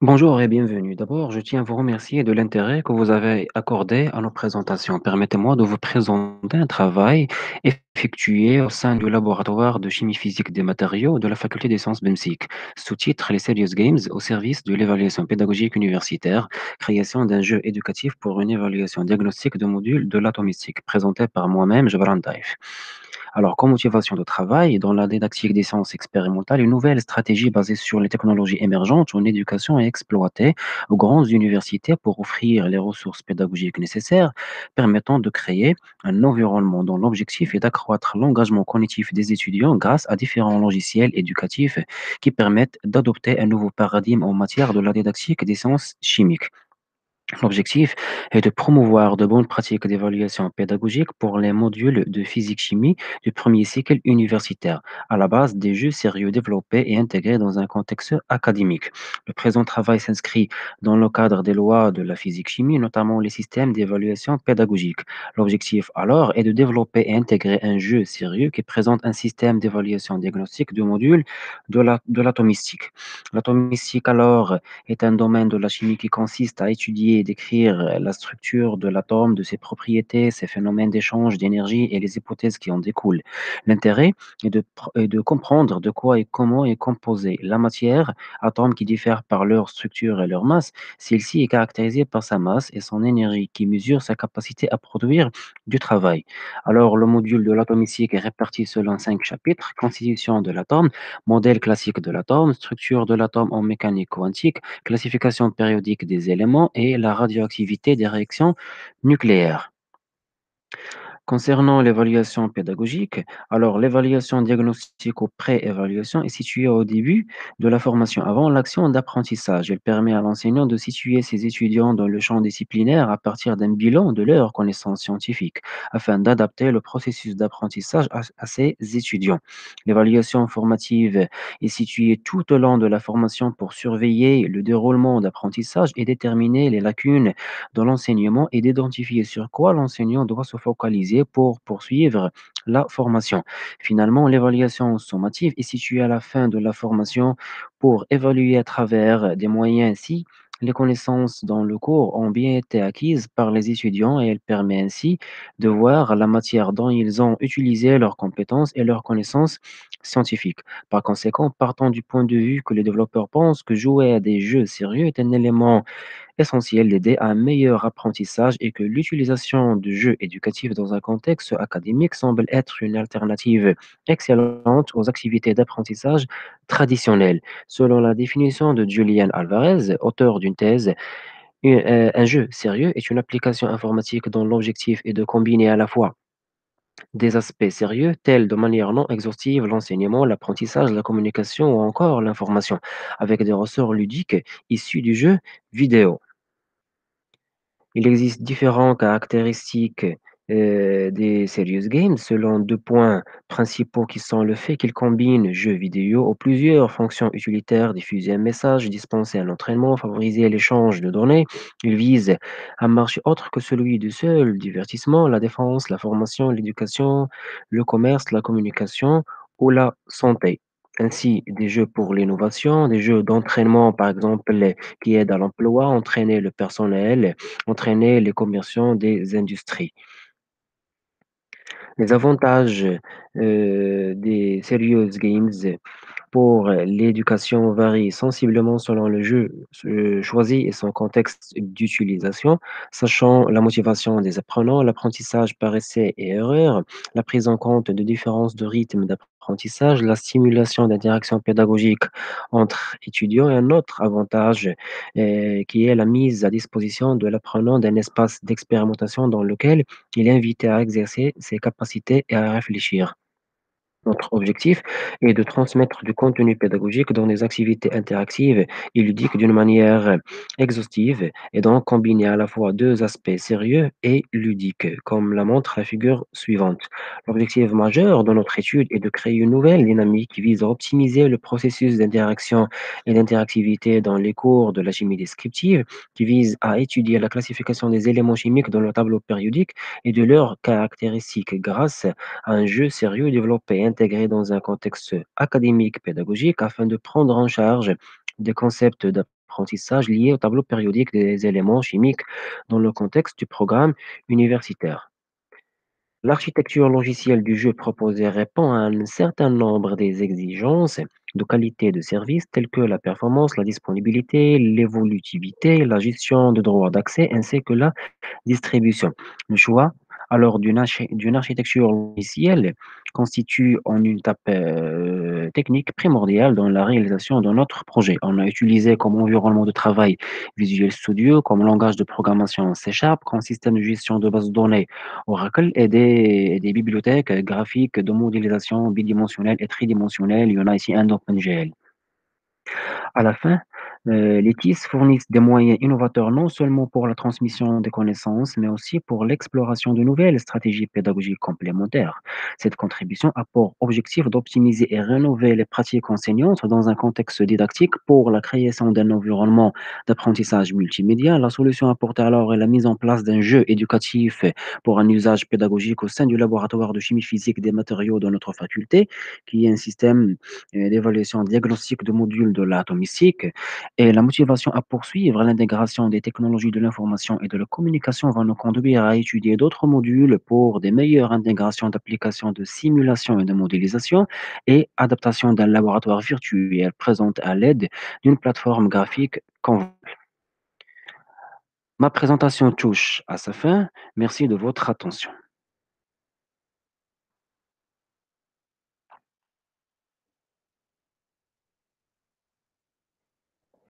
Bonjour et bienvenue. D'abord, je tiens à vous remercier de l'intérêt que vous avez accordé à nos présentations. Permettez-moi de vous présenter un travail effectué au sein du laboratoire de chimie physique des matériaux de la faculté des sciences BEMSIC. Sous-titre Les Serious Games au service de l'évaluation pédagogique universitaire, création d'un jeu éducatif pour une évaluation diagnostique de modules de l'atomistique, présenté par moi-même, Jabran Taif. Alors, comme motivation de travail, dans la didactique des sciences expérimentales, une nouvelle stratégie basée sur les technologies émergentes en éducation est exploitée aux grandes universités pour offrir les ressources pédagogiques nécessaires, permettant de créer un environnement dont l'objectif est d'accroître l'engagement cognitif des étudiants grâce à différents logiciels éducatifs qui permettent d'adopter un nouveau paradigme en matière de la didactique des sciences chimiques. L'objectif est de promouvoir de bonnes pratiques d'évaluation pédagogique pour les modules de physique-chimie du premier cycle universitaire, à la base des jeux sérieux développés et intégrés dans un contexte académique. Le présent travail s'inscrit dans le cadre des lois de la physique-chimie, notamment les systèmes d'évaluation pédagogique. L'objectif alors est de développer et intégrer un jeu sérieux qui présente un système d'évaluation diagnostique du module de l'atomistique. L'atomistique alors est un domaine de la chimie qui consiste à étudier et décrire la structure de l'atome, de ses propriétés, ses phénomènes d'échange d'énergie et les hypothèses qui en découlent. L'intérêt est de comprendre de quoi et comment est composée la matière, atomes qui diffèrent par leur structure et leur masse. Celle-ci est caractérisée par sa masse et son énergie qui mesure sa capacité à produire du travail. Alors, le module de l'atomistique est réparti selon 5 chapitres: constitution de l'atome, modèle classique de l'atome, structure de l'atome en mécanique quantique, classification périodique des éléments et la radioactivité des réactions nucléaires. Concernant l'évaluation pédagogique, alors l'évaluation diagnostique ou pré-évaluation est située au début de la formation, avant l'action d'apprentissage. Elle permet à l'enseignant de situer ses étudiants dans le champ disciplinaire à partir d'un bilan de leurs connaissances scientifiques, afin d'adapter le processus d'apprentissage à ses étudiants. L'évaluation formative est située tout au long de la formation pour surveiller le déroulement d'apprentissage et déterminer les lacunes dans l'enseignement et d'identifier sur quoi l'enseignant doit se focaliser pour poursuivre la formation. Finalement, l'évaluation sommative est située à la fin de la formation pour évaluer à travers des moyens si les connaissances dans le cours ont bien été acquises par les étudiants, et elle permet ainsi de voir la matière dont ils ont utilisé leurs compétences et leurs connaissances scientifiques. Par conséquent, partant du point de vue que les développeurs pensent que jouer à des jeux sérieux est un élément essentiel d'aider à un meilleur apprentissage, et que l'utilisation de jeux éducatifs dans un contexte académique semble être une alternative excellente aux activités d'apprentissage traditionnelles. Selon la définition de Julian Alvarez, auteur d'une thèse, un jeu sérieux est une application informatique dont l'objectif est de combiner à la fois des aspects sérieux, tels de manière non exhaustive l'enseignement, l'apprentissage, la communication ou encore l'information, avec des ressorts ludiques issus du jeu vidéo. Il existe différentes caractéristiques des serious games selon 2 points principaux qui sont le fait qu'ils combinent jeux vidéo ou plusieurs fonctions utilitaires: diffuser un message, dispenser un entraînement, favoriser l'échange de données. Ils visent un marché autre que celui du seul divertissement: la défense, la formation, l'éducation, le commerce, la communication ou la santé. Ainsi, des jeux pour l'innovation, des jeux d'entraînement, par exemple, qui aident à l'emploi, entraîner le personnel, entraîner les commerçants des industries. Les avantages des serious games pour l'éducation varient sensiblement selon le jeu choisi et son contexte d'utilisation, sachant la motivation des apprenants, l'apprentissage par essai et erreur, la prise en compte de différences de rythme d'apprentissage, la stimulation d'interaction pédagogique entre étudiants, et un autre avantage qui est la mise à disposition de l'apprenant d'un espace d'expérimentation dans lequel il est invité à exercer ses capacités et à réfléchir. Notre objectif est de transmettre du contenu pédagogique dans des activités interactives et ludiques d'une manière exhaustive, et donc combiner à la fois deux aspects sérieux et ludiques, comme la montre la figure suivante. L'objectif majeur de notre étude est de créer une nouvelle dynamique qui vise à optimiser le processus d'interaction et d'interactivité dans les cours de la chimie descriptive, qui vise à étudier la classification des éléments chimiques dans le tableau périodique et de leurs caractéristiques grâce un jeu sérieux développé et intégré dans un contexte académique pédagogique, afin de prendre en charge des concepts d'apprentissage liés au tableau périodique des éléments chimiques dans le contexte du programme universitaire. L'architecture logicielle du jeu proposé répond à un certain nombre des exigences de qualité de service telles que la performance, la disponibilité, l'évolutivité, la gestion de droits d'accès ainsi que la distribution. Le choix alors d'une architecture logicielle constitue en une étape technique primordiale dans la réalisation de notre projet. On a utilisé comme environnement de travail Visual Studio, comme langage de programmation C Sharp, comme système de gestion de base de données Oracle et des bibliothèques graphiques de modélisation bidimensionnelle et tridimensionnelle. Il y en a ici un OpenGL. À la fin, les TIS fournissent des moyens innovateurs non seulement pour la transmission des connaissances, mais aussi pour l'exploration de nouvelles stratégies pédagogiques complémentaires. Cette contribution a pour objectif d'optimiser et rénover les pratiques enseignantes dans un contexte didactique pour la création d'un environnement d'apprentissage multimédia. La solution apportée alors est la mise en place d'un jeu éducatif pour un usage pédagogique au sein du laboratoire de chimie physique des matériaux de notre faculté, qui est un système d'évaluation diagnostique de modules de l'atomistique. Et la motivation à poursuivre l'intégration des technologies de l'information et de la communication va nous conduire à étudier d'autres modules pour des meilleures intégrations d'applications de simulation et de modélisation et adaptation d'un laboratoire virtuel présent à l'aide d'une plateforme graphique convenable. Ma présentation touche à sa fin. Merci de votre attention.